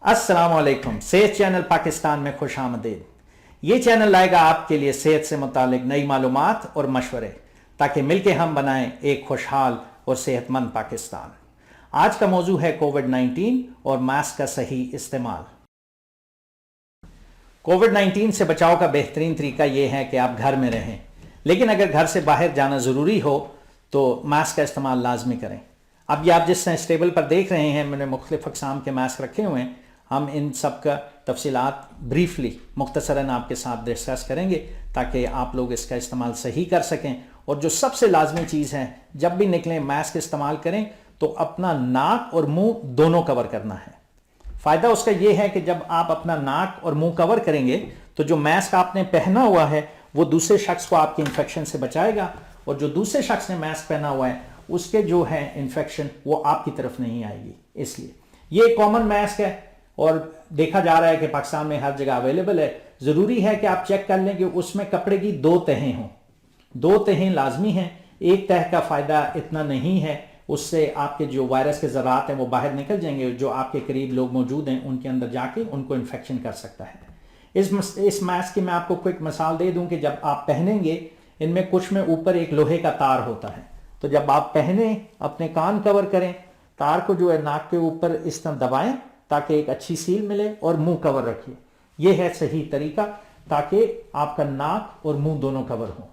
अस्सलाम वालेकुम। सेहत चैनल पाकिस्तान में खुश आमदीद। ये चैनल लाएगा आपके लिए सेहत से मुतालिक नई मालूमात और मशवरे, ताकि मिलकर हम बनाएं एक खुशहाल और सेहतमंद पाकिस्तान। आज का मौजू है कोविड-19 और मास्क का सही इस्तेमाल। कोविड-19 से बचाव का बेहतरीन तरीका यह है कि आप घर में रहें, लेकिन अगर घर से बाहर जाना ज़रूरी हो तो मास्क का इस्तेमाल लाजमी करें। अब ये आप जिस टेबल पर देख रहे हैं, मैंने मुख्तलिफ अक़साम के मास्क रखे हुए हैं। हम इन सब का तफसीलात ब्रीफली मुख्तसरन आपके साथ डिस्कस करेंगे ताकि आप लोग इसका इस्तेमाल सही कर सकें। और जो सबसे लाजमी चीज़ है, जब भी निकलें मास्क इस्तेमाल करें तो अपना नाक और मुंह दोनों कवर करना है। फ़ायदा उसका यह है कि जब आप अपना नाक और मुंह कवर करेंगे तो जो मास्क आपने पहना हुआ है वो दूसरे शख्स को आपके इन्फेक्शन से बचाएगा, और जो दूसरे शख्स ने मास्क पहना हुआ है उसके जो है इन्फेक्शन वो आपकी तरफ नहीं आएगी। इसलिए ये कॉमन मास्क है और देखा जा रहा है कि पाकिस्तान में हर जगह अवेलेबल है। ज़रूरी है कि आप चेक कर लें कि उसमें कपड़े की 2 तहें हों। 2 तहें लाजमी हैं। एक तह का फ़ायदा इतना नहीं है, उससे आपके जो वायरस के ज़रात हैं वो बाहर निकल जाएंगे, जो आपके करीब लोग मौजूद हैं उनके अंदर जाके उनको इन्फेक्शन कर सकता है। इस मास्क की मैं आपको क्विक मिसाल दे दूं कि जब आप पहनेंगे, इनमें कुछ में ऊपर एक लोहे का तार होता है, तो जब आप पहने अपने कान कवर करें, तार को जो है नाक के ऊपर इस तरह दबाएं ताकि एक अच्छी सील मिले, और मुंह कवर रखिए। यह है सही तरीका ताकि आपका नाक और मुंह दोनों कवर हो।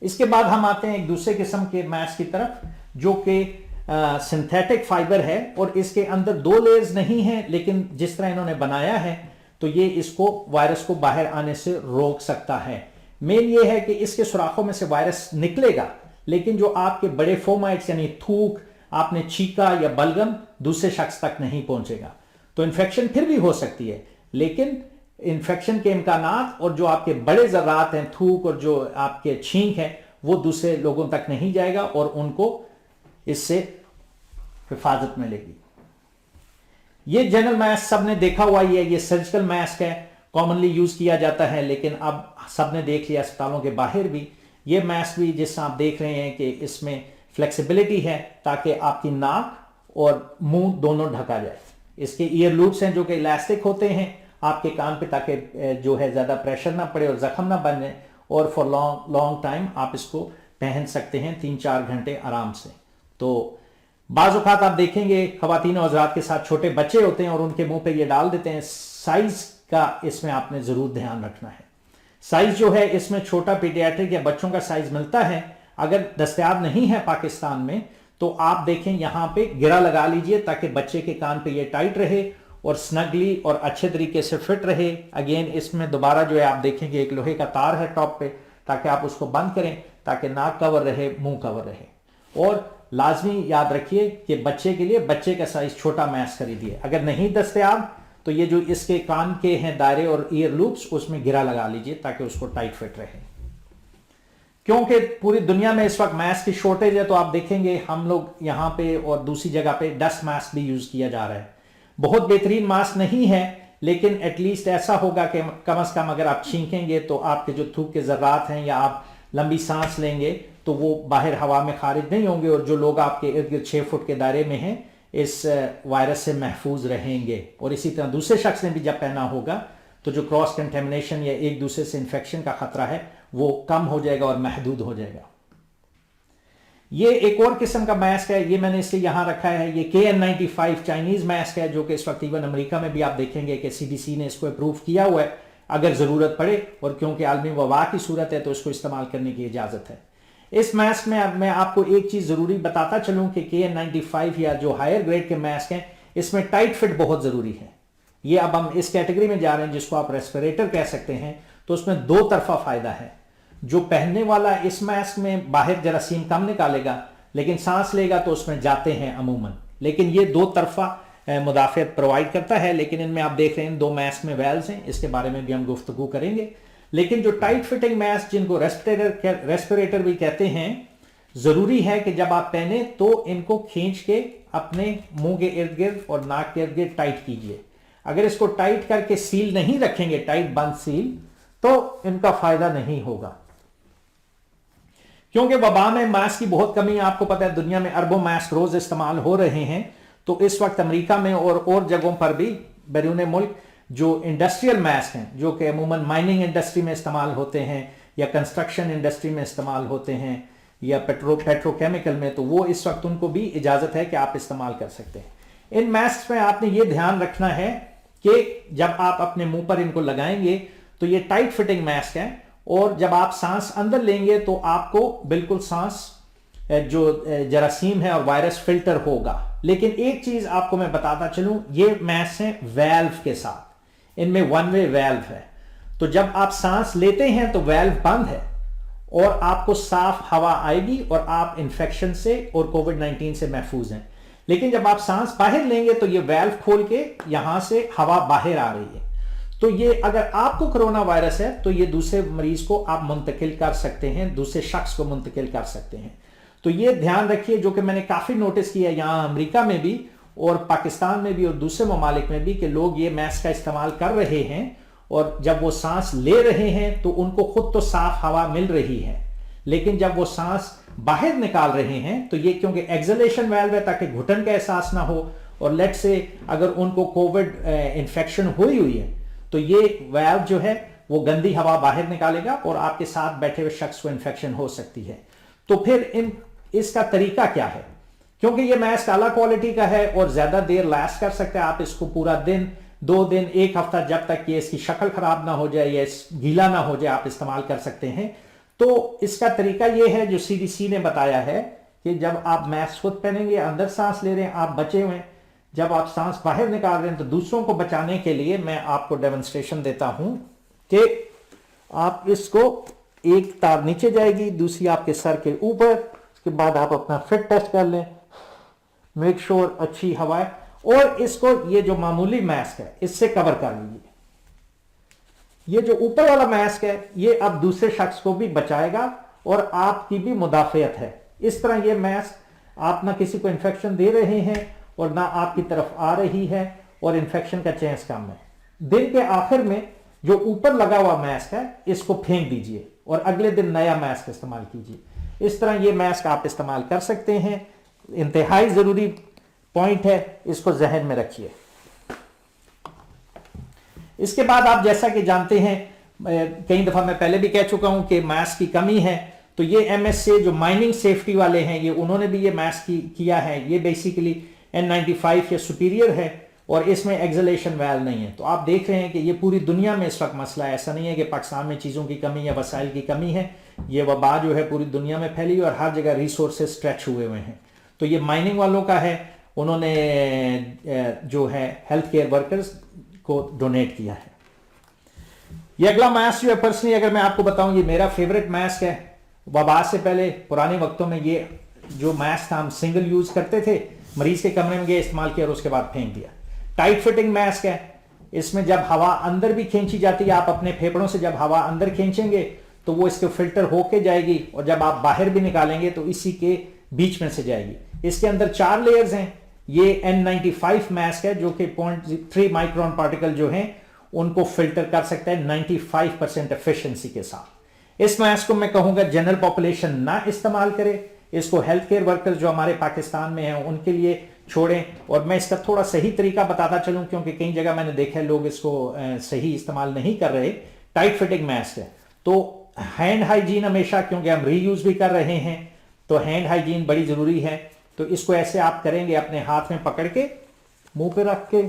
इसके बाद हम आते हैं एक दूसरे किस्म के मास्क की तरफ, जो कि सिंथेटिक फाइबर है और इसके अंदर 2 लेयर्स नहीं है, लेकिन जिस तरह इन्होंने बनाया है तो ये इसको वायरस को बाहर आने से रोक सकता है। मेन ये है कि इसके सुराखों में से वायरस निकलेगा, लेकिन जो आपके बड़े फोमाइट्स यानी थूक, आपने छीका या बलगम, दूसरे शख्स तक नहीं पहुंचेगा। तो इन्फेक्शन फिर भी हो सकती है, लेकिन इन्फेक्शन के इम्कानात और जो आपके बड़े ज़रात हैं, थूक और जो आपके छींक है, वो दूसरे लोगों तक नहीं जाएगा और उनको इससे हिफाजत मिलेगी। ये जनरल मास्क सबने देखा हुआ ही है, ये सर्जिकल मास्क है, कॉमनली यूज किया जाता है, लेकिन अब सबने देख लिया अस्पतालों के बाहर भी ये मास्क भी, जिस आप देख रहे हैं कि इसमें फ्लेक्सिबिलिटी है ताकि आपकी नाक और मुंह दोनों ढका जाए। इसके ईयर लूप्स हैं जो कि इलास्टिक होते हैं आपके कान पे, ताकि जो है ज़्यादा प्रेशर ना पड़े और ज़ख्म ना बने, और फॉर लॉन्ग टाइम आप इसको पहन सकते हैं, 3-4 घंटे आराम से। तो बाज़ औक़ात आप देखेंगे ख़वातीन और हज़रात के साथ छोटे बच्चे होते हैं और उनके मुंह पे ये डाल देते हैं। साइज़ का इसमें आपने ज़रूर ध्यान रखना है। साइज़ जो है इसमें छोटा पीडियाट्रिक या बच्चों का साइज़ मिलता है, अगर दस्तयाब नहीं है पाकिस्तान में तो आप देखें यहाँ पे गिरा लगा लीजिए ताकि बच्चे के कान पे ये टाइट रहे और स्नगली और अच्छे तरीके से फिट रहे। अगेन इसमें दोबारा जो है आप देखेंगे एक लोहे का तार है टॉप पे, ताकि आप उसको बंद करें ताकि नाक कवर रहे, मुंह कवर रहे। और लाजमी याद रखिए कि बच्चे के लिए बच्चे का साइज छोटा मास्क खरीदिए। अगर नहीं दस्तयाब तो ये जो इसके कान के हैं दायरे और ईयर लूप्स, उसमें गिरा लगा लीजिए ताकि उसको टाइट फिट रहे। क्योंकि पूरी दुनिया में इस वक्त मास्क की शॉर्टेज है, तो आप देखेंगे हम लोग यहाँ पे और दूसरी जगह पे डस्ट मास्क भी यूज किया जा रहा है। बहुत बेहतरीन मास्क नहीं है, लेकिन एटलीस्ट ऐसा होगा कि कम से कम अगर आप छींकेंगे तो आपके जो थूक के ज़रात हैं या आप लंबी सांस लेंगे तो वो बाहर हवा में खारिज नहीं होंगे, और जो लोग आपके इर्द गिर्द 6 फुट के दायरे में हैं इस वायरस से महफूज रहेंगे। और इसी तरह दूसरे शख्स ने भी जब पहना होगा तो जो क्रॉस कंटेमिनेशन या एक दूसरे से इन्फेक्शन का खतरा है वो कम हो जाएगा और महदूद हो जाएगा। ये एक और किस्म का मास्क है, ये मैंने इसलिए यहां रखा है। ये KN95 चाइनीज मास्क है, जो कि इस वक्त इवन अमेरिका में भी आप देखेंगे कि CDC ने इसको अप्रूव किया हुआ है अगर जरूरत पड़े, और क्योंकि आलमी वबा की सूरत है तो इसको इस्तेमाल करने की इजाजत है। इस मास्क में अब मैं आपको एक चीज जरूरी बताता चलूं कि KN95 या जो हायर ग्रेड के मास्क हैं, इसमें टाइट फिट बहुत जरूरी है। ये अब हम इस कैटेगरी में जा रहे हैं जिसको आप रेस्पिरेटर कह सकते हैं, तो उसमें 2 तरफा फायदा है। जो पहनने वाला इस मास्क में बाहर जरासीम कम निकालेगा, लेकिन सांस लेगा तो उसमें जाते हैं अमूमन, लेकिन ये 2 तरफा मुदाफ़ियत प्रोवाइड करता है। लेकिन इनमें आप देख रहे हैं 2 मास्क में वेल्स हैं, इसके बारे में भी हम गुफ्तगू करेंगे। लेकिन जो टाइट फिटिंग मास्क जिनको रेस्पिरेटर भी कहते हैं, जरूरी है कि जब आप पहने तो इनको खींच के अपने मुंह के इर्द गिर्द और नाक के इर्द गिर्द टाइट कीजिए। अगर इसको टाइट करके सील नहीं रखेंगे, टाइट बंद सील, तो इनका फायदा नहीं होगा। क्योंकि वबा में मास्क की बहुत कमी है, आपको पता है दुनिया में अरबों मास्क रोज इस्तेमाल हो रहे हैं, तो इस वक्त अमेरिका में और जगहों पर भी बैरून मुल्क जो इंडस्ट्रियल मास्क हैं, जो कि अमूमन माइनिंग इंडस्ट्री में इस्तेमाल होते हैं या कंस्ट्रक्शन इंडस्ट्री में इस्तेमाल होते हैं या पेट्रोकेमिकल में, तो वो इस वक्त उनको भी इजाज़त है कि आप इस्तेमाल कर सकते हैं। इन मास्क में आपने ये ध्यान रखना है कि जब आप अपने मुंह पर इनको लगाएंगे तो ये टाइट फिटिंग मास्क है, और जब आप सांस अंदर लेंगे तो आपको बिल्कुल सांस जो जरासीम है और वायरस फिल्टर होगा। लेकिन एक चीज आपको मैं बताता चलूं, ये मास्क हैं वेल्व के साथ, इनमें वन वे वेल्व है, तो जब आप सांस लेते हैं तो वेल्व बंद है और आपको साफ हवा आएगी और आप इंफेक्शन से और कोविड-19 से महफूज हैं। लेकिन जब आप सांस बाहर लेंगे तो ये वेल्व खोल के यहां से हवा बाहर आ रही है, तो ये अगर आपको कोरोना वायरस है तो ये दूसरे मरीज को आप मुंतकिल कर सकते हैं, दूसरे शख्स को मुंतकिल कर सकते हैं। तो ये ध्यान रखिए, जो कि मैंने काफी नोटिस किया यहां अमेरिका में भी और पाकिस्तान में भी और दूसरे ममालिक में भी कि लोग ये मास्क का इस्तेमाल कर रहे हैं और जब वो सांस ले रहे हैं तो उनको खुद तो साफ हवा मिल रही है, लेकिन जब वो सांस बाहर निकाल रहे हैं तो ये क्योंकि एक्सलेशन वाल्व है ताकि घुटन का एहसास ना हो, और लेट से अगर उनको कोविड इंफेक्शन हुई है तो ये वाल्व जो है वो गंदी हवा बाहर निकालेगा और आपके साथ बैठे हुए शख्स को इंफेक्शन हो सकती है। तो फिर इसका तरीका क्या है, क्योंकि ये मास्क आला क्वालिटी का है और ज्यादा देर लास्ट कर सकते हैं, आप इसको पूरा दिन, 2 दिन, 1 हफ्ता, जब तक ये इसकी शक्ल खराब ना हो जाए या गीला ना हो जाए आप इस्तेमाल कर सकते हैं। तो इसका तरीका ये है जो CDC ने बताया है कि जब आप मास्क खुद पहनेंगे, अंदर सांस ले रहे हैं, आप बचे हुए हैं, जब आप सांस बाहर निकाल रहे हैं तो दूसरों को बचाने के लिए मैं आपको डेमोन्स्ट्रेशन देता हूं कि आप इसको, एक तार नीचे जाएगी, दूसरी आपके सर के ऊपर, उसके बाद आप अपना फिट टेस्ट कर लें, मेक श्योर अच्छी हवा है, और इसको ये जो मामूली मास्क है इससे कवर कर लीजिए। ये जो ऊपर वाला मास्क है ये अब दूसरे शख्स को भी बचाएगा और आपकी भी मुदाफियत है। इस तरह ये मास्क आप ना किसी को इन्फेक्शन दे रहे हैं और ना आपकी तरफ आ रही है और इन्फेक्शन का चांस कम है। दिन के आखिर में जो ऊपर लगा हुआ मास्क है इसको फेंक दीजिए और अगले दिन नया मास्क इस्तेमाल कीजिए। इस तरह ये मास्क आप इस्तेमाल कर सकते हैं, इंतहाई जरूरी पॉइंट है, इसको जहन में रखिए। इसके बाद आप जैसा कि जानते हैं, कई दफा मैं पहले भी कह चुका हूं कि मास्क की कमी है, तो ये MSA जो माइनिंग सेफ्टी वाले हैं ये उन्होंने भी ये मास्क किया है। ये बेसिकली N95 या सुपीरियर है और इसमें एक्सलेशन वाल्व नहीं है। तो आप देख रहे हैं कि ये पूरी दुनिया में इस वक्त मसला है, ऐसा नहीं है कि पाकिस्तान में चीज़ों की कमी या वसाइल की कमी है। ये वबा जो है पूरी दुनिया में फैली और हर जगह रिसोर्सेज स्ट्रेच हुए हुए हैं। तो ये माइनिंग वालों का है, उन्होंने जो है हेल्थ केयर वर्कर्स को डोनेट किया है। ये अगला मास्क जो है, पर्सनली अगर मैं आपको बताऊं, ये मेरा फेवरेट मास्क है। वबा से पहले पुराने वक्तों में ये जो मास्क था हम सिंगल यूज करते थे, मरीज के कमरे में गए, इस्तेमाल किया और उसके बाद फेंक दिया। टाइट फिटिंग मास्क है, इसमें जब हवा अंदर भी खींची जाती है, आप अपने फेफड़ों से जब हवा अंदर खींचेंगे तो वो इसके फिल्टर होके जाएगी और जब आप बाहर भी निकालेंगे तो इसी के बीच में से जाएगी। इसके अंदर 4 लेयर्स हैं। ये N95 मास्क है जो कि 0.3 माइक्रोन पार्टिकल जो हैं उनको फिल्टर कर सकता है 95% एफिशिएंसी के साथ। इस मास्क को मैं कहूंगा जनरल पॉपुलेशन ना इस्तेमाल करे, इसको हेल्थ केयर वर्कर्स जो हमारे पाकिस्तान में हैं उनके लिए छोड़ें। और मैं इसका थोड़ा सही तरीका बताता चलूं क्योंकि कई जगह मैंने देखा है लोग इसको सही इस्तेमाल नहीं कर रहे। टाइट फिटिंग मास्क है तो हैंड हाइजीन हमेशा, क्योंकि हम रीयूज भी कर रहे हैं तो हैंड हाइजीन बड़ी जरूरी है। तो इसको ऐसे आप करेंगे, अपने हाथ में पकड़ के मुंह पे रख के,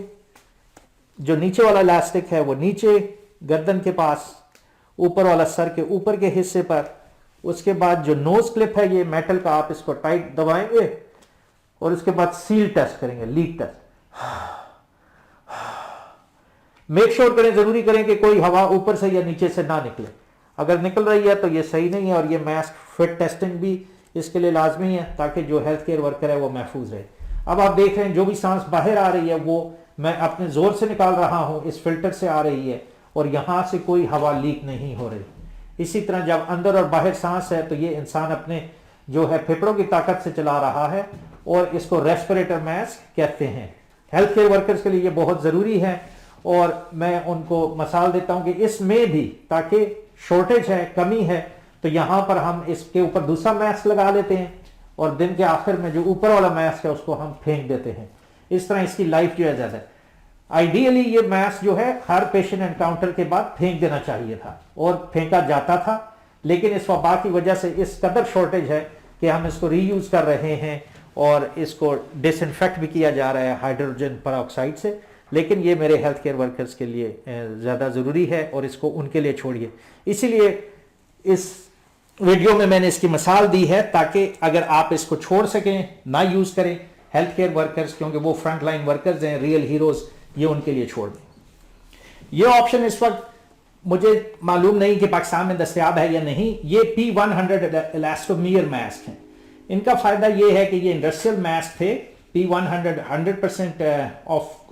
जो नीचे वाला इलास्टिक है वो नीचे गर्दन के पास, ऊपर वाला सर के ऊपर के हिस्से पर, उसके बाद जो नोज क्लिप है ये मेटल का, आप इसको टाइट दबाएंगे और उसके बाद सील टेस्ट करेंगे, लीक टेस्ट। मेक श्योर करें, जरूरी करें कि कोई हवा ऊपर से या नीचे से ना निकले। अगर निकल रही है तो ये सही नहीं है और ये मास्क फिट टेस्टिंग भी इसके लिए लाजमी है ताकि जो हेल्थ केयर वर्कर है वो महफूज रहे। अब आप देख रहे हैं जो भी सांस बाहर आ रही है वो मैं अपने जोर से निकाल रहा हूं, इस फिल्टर से आ रही है और यहां से कोई हवा लीक नहीं हो रही। इसी तरह जब अंदर और बाहर सांस है तो ये इंसान अपने जो है फेफड़ों की ताकत से चला रहा है और इसको रेस्पिरेटर मास्क कहते हैं। हेल्थ केयर वर्कर्स के लिए ये बहुत जरूरी है और मैं उनको मिसाल देता हूं कि इसमें भी, ताकि शॉर्टेज है, कमी है, तो यहां पर हम इसके ऊपर दूसरा मास्क लगा लेते हैं और दिन के आखिर में जो ऊपर वाला मास्क है उसको हम फेंक देते हैं। इस तरह इसकी लाइफ जो है ज़्यादा है। आइडियली ये मास्क जो है हर पेशेंट एनकाउंटर के बाद फेंक देना चाहिए था और फेंका जाता था, लेकिन इस वबा की वजह से इस कदर शॉर्टेज है कि हम इसको रीयूज़ कर रहे हैं और इसको डिसइंफेक्ट भी किया जा रहा है हाइड्रोजन पेरोक्साइड से। लेकिन ये मेरे हेल्थ केयर वर्कर्स के लिए ज़्यादा ज़रूरी है और इसको उनके लिए छोड़िए। इसीलिए इस वीडियो में मैंने इसकी मिसाल दी है ताकि अगर आप इसको छोड़ सकें, ना यूज़ करें हेल्थ केयर वर्कर्स, क्योंकि वो फ्रंट लाइन वर्कर्स हैं, रियल हीरोज़, ये उनके लिए छोड़ दें। ये ऑप्शन इस वक्त मुझे मालूम नहीं कि पाकिस्तान में दस्तयाब है या नहीं। ये P100 इलास्टोमियर मास्क हैं। इनका फ़ायदा ये है कि ये इंडस्ट्रियल मास्क थे। P100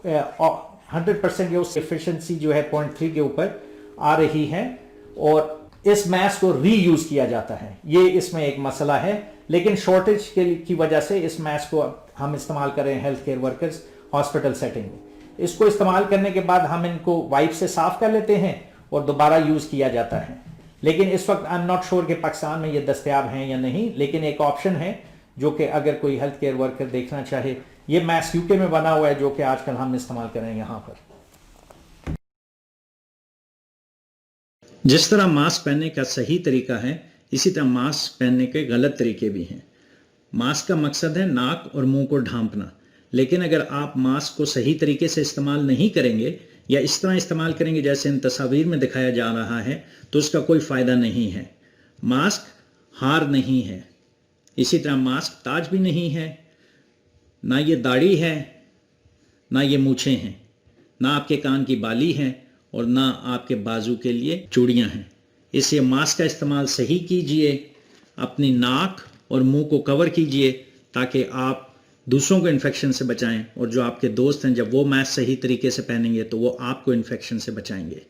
100% ये उसकी एफिशिएंसी जो है 0.3 के ऊपर आ रही है और इस मास्क को री यूज़ किया जाता है। ये इसमें एक मसला है, लेकिन शॉर्टेज की वजह से इस मास्क को हम इस्तेमाल कर रहे हैं health care workers hospital setting में। इसको इस्तेमाल करने के बाद हम इनको वाइप से साफ कर लेते हैं और दोबारा यूज़ किया जाता है। लेकिन इस वक्त आई एम नॉट श्योर कि पाकिस्तान में ये दस्तयाब हैं या नहीं, लेकिन एक ऑप्शन है जो कि अगर कोई हेल्थ केयर वर्कर देखना चाहे। ये मास्क यूके में बना हुआ है जो कि आजकल हम इस्तेमाल कर रहे हैं यहाँ पर। जिस तरह मास्क पहनने का सही तरीका है, इसी तरह मास्क पहनने के गलत तरीके भी हैं। मास्क का मकसद है नाक और मुंह को ढांपना, लेकिन अगर आप मास्क को सही तरीके से इस्तेमाल नहीं करेंगे या इस तरह इस्तेमाल करेंगे जैसे इन तस्वीर में दिखाया जा रहा है, तो उसका कोई फ़ायदा नहीं है। मास्क हार नहीं है, इसी तरह मास्क ताज भी नहीं है, ना ये दाढ़ी है, ना ये मूछें हैं, ना आपके कान की बाली है और ना आपके बाजू के लिए चूड़ियाँ हैं। इसलिए मास्क का इस्तेमाल सही कीजिए, अपनी नाक और मुंह को कवर कीजिए ताकि आप दूसरों को इन्फेक्शन से बचाएं, और जो आपके दोस्त हैं जब वो मास्क सही तरीके से पहनेंगे तो वो आपको इन्फेक्शन से बचाएंगे।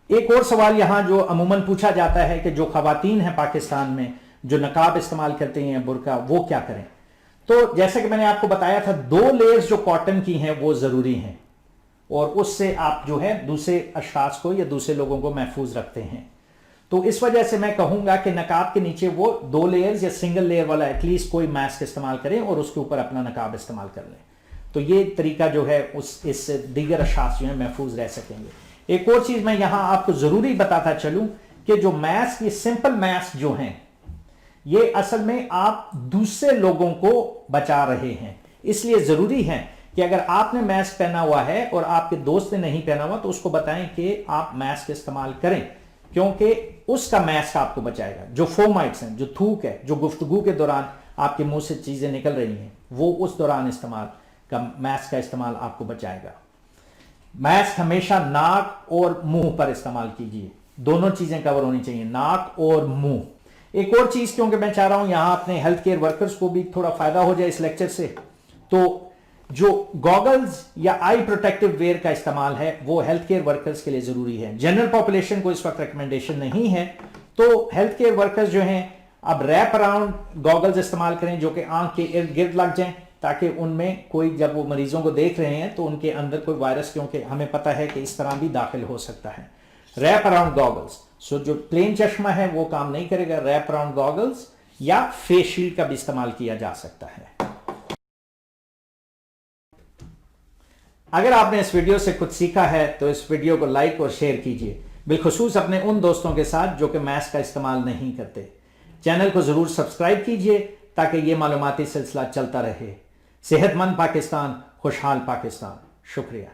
एक और सवाल यहाँ जो अमूमन पूछा जाता है कि जो खवातीन हैं पाकिस्तान में जो नकाब इस्तेमाल करते हैं, बुर्का, वो क्या करें। तो जैसे कि मैंने आपको बताया था, 2 लेयर्स जो कॉटन की हैं वो ज़रूरी हैं और उससे आप जो है दूसरे अशखास को या दूसरे लोगों को महफूज रखते हैं। तो इस वजह से मैं कहूँगा कि नकाब के नीचे वो 2 लेयर्स या सिंगल लेयर वाला एटलीस्ट कोई मास्क इस्तेमाल करें और उसके ऊपर अपना नकाब इस्तेमाल कर लें। तो ये तरीका जो है इससे दीगर अशखास जो है महफूज रह सकेंगे। एक और चीज़ मैं यहाँ आपको ज़रूरी बताता चलूँ कि जो मास्क, ये सिंपल मास्क जो हैं, ये असल में आप दूसरे लोगों को बचा रहे हैं। इसलिए ज़रूरी है कि अगर आपने मास्क पहना हुआ है और आपके दोस्त ने नहीं पहना हुआ तो उसको बताएं कि आप मास्क इस्तेमाल करें, क्योंकि उसका मास्क आपको बचाएगा। जो फोमाइट्स हैं, जो थूक है, जो गुफ्तगू के दौरान आपके मुंह से चीज़ें निकल रही हैं, वो उस दौरान मास्क का इस्तेमाल आपको बचाएगा। मास्क हमेशा नाक और मुंह पर इस्तेमाल कीजिए, दोनों चीज़ें कवर होनी चाहिए, नाक और मुंह। एक और चीज़, क्योंकि मैं चाह रहा हूं यहां अपने हेल्थ केयर वर्कर्स को भी थोड़ा फायदा हो जाए इस लेक्चर से, तो जो गॉगल्स या आई प्रोटेक्टिव वेयर का इस्तेमाल है वो हेल्थ केयर वर्कर्स के लिए जरूरी है। जनरल पॉपुलेशन को इस वक्त रिकमेंडेशन नहीं है, तो हेल्थ केयर वर्कर्स जो हैं अब रैप अराउंड गॉगल्स इस्तेमाल करें जो कि आंख के इर्द गिर्द लग जाएं, ताकि उनमें कोई, जब वो मरीजों को देख रहे हैं तो उनके अंदर कोई वायरस, क्योंकि हमें पता है कि इस तरह भी दाखिल हो सकता है। रैप अराउंड गॉगल्स, सो जो प्लेन चश्मा है वो काम नहीं करेगा, रैप अराउंड गॉगल्स या फेस शील्ड का भी इस्तेमाल किया जा सकता है। अगर आपने इस वीडियो से कुछ सीखा है तो इस वीडियो को लाइक और शेयर कीजिए, बिलखुसूस अपने उन दोस्तों के साथ जो कि मास्क का इस्तेमाल नहीं करते। चैनल को जरूर सब्सक्राइब कीजिए ताकि ये मालूमाती सिलसिला चलता रहे। सेहतमंद पाकिस्तान, खुशहाल पाकिस्तान। शुक्रिया।